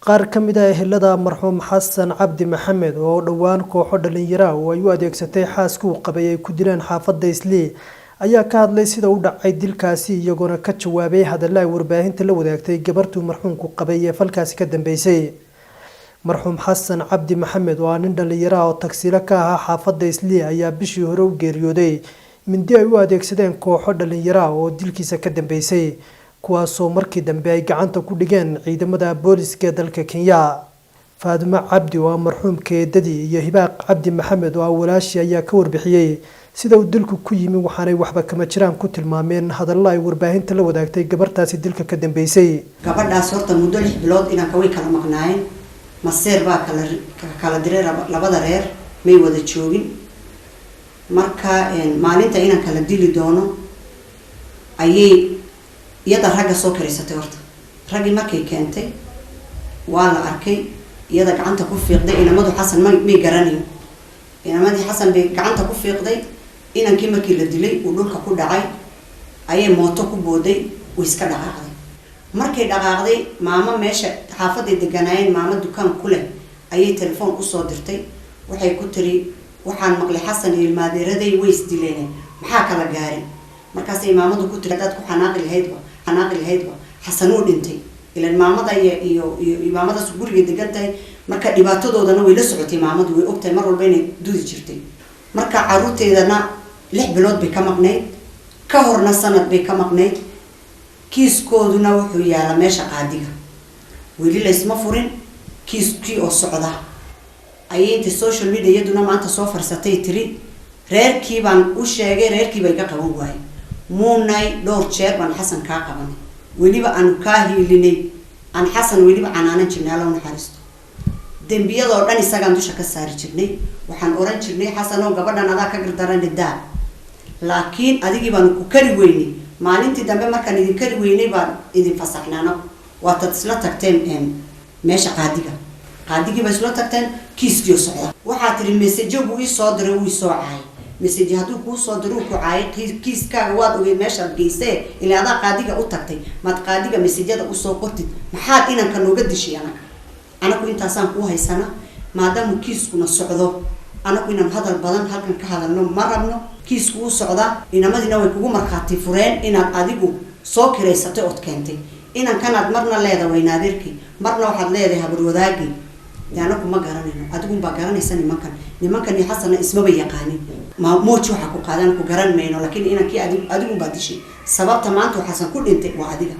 qaar ka mid ah ehelada marxuum xasan cabdi maxamed oo dhawaan kooxo dhalinyaro oo ay u adeegsatay xaaskii uu qabay ay ku dileen xaafadda Islii ayaa ka hadlay sida uu dhacay dilkaasi iyagoona ka jawaabay hadallo ay warbaahinta la wadaagtay gabartii marxuumku qabay ee falkaasi ka dambeysay. marxuum xasan cabdi maxamed oo nin dhalinyaro oo taksiile ka ah xaafadda Islii ayaa bishii hore u geeriyooday mindi ay u adeegsadeen kooxo dhalinyaro oo dilkiisa ka dambeysay kuwaasoo markii dambe ay gacanta ku dhigeen ciidamada booliska dalka Kenya. Faaduma Cabdi oo marxuumkeedii iyo Hibaaq Cabdi Maxamed oo walaashi ayaa ka warbixiyay sida uu dilku ku yimi waxaanay waxba kama jiraan ku tilmaameen hadallo ay warbaahinta la wadaagtay gabartaasi dilka ka dambeysay. gabadhaas horta muddo 6 bilood inaan ka way kala maqnaayeen maseer baa kala diray labada reer may wada joogin marka maalinta inaan kala dili doono ayay iyada ragga soo karisatay horta raggi markay keentay waa la arkay iyada gacanta ku fiiqday inamadu xasan may garanayo inamadii xasan bay gacanta ku fiiqday inankii markii la dilay uu dhulka ku dhacay ayay mooto ku booday oo iska dhaqaaqday markay dhaqaaqday maama meesha xaafadda deganaayeen maama dukaan ku leh ayay telefoon u soo dirtay waxay ku tiri waxaan maqlay xasan iyo ilmaadeeraday way isdileen maxaa kala gaaray markaasay maamadu ku tiri dad ku xanaaqi lahaydba xasan uu dhintay ilaan maamada iyo maamada guriga degantahay marka dhibaatadoodana way la socotay maamadu way ogtahay mar walba inay dudi jirtay marka caruurteedana 6 bilood bay ka maqnayd ka horna sanad bay ka maqnayd kiiskooduna wuxuu yaala meesha qaadiga weli la isma furin kiiskii oo socda ayay inta social media iyaduna maanta soo farsatay tiri reerkii baan u sheegay reerkii bay ka qaban waayeen muunay dhowr jeer baan xasan ka qabanay weliba aan ka hiilinay aan xasan weliba canaanan jirnaa loo naxariisto dambiyadoo dhan isagaan dusha ka saari jirnay waxaan oran jirnay xasan oo gabadhan adaa ka gardaran daa laakiin adigii baan ku kari weynay maalintii dambe markaan idin kari weynay baan idin fasaxnaano waa tad isla tagteen meesha qaadigii bay isla tagteen kiiskii socda waxaa tiri message uu ii soo diray uu soo caay message hadduu kuu soo diray ku caay kiiskaaga waad ogay meesha geysay ilaa adaa qaadiga u tagtay maad qaadiga message-da u soo qortid maxaad inanka nooga dishay anaku intaasaan ku haysana maadaama kiiskuna socdo anaku inaan hadal badan halkan ka hadalno ma rabno kiisku uu socda inamadina way kugu markhaati fureen inaad adigu soo kireysatay oo keentay inan kanaad marna leedahay weynaadeerkii marna waxaad leedahay habar wadaagii anaku ma garanayno adigu baa garanaysa nimankan iyo xasanna ismaba yaqaanin mooji waxa ku qaadan ku garan mayno laakiin inankii adigu baa dishay sababta maanta xasan ku dhintay waa adiga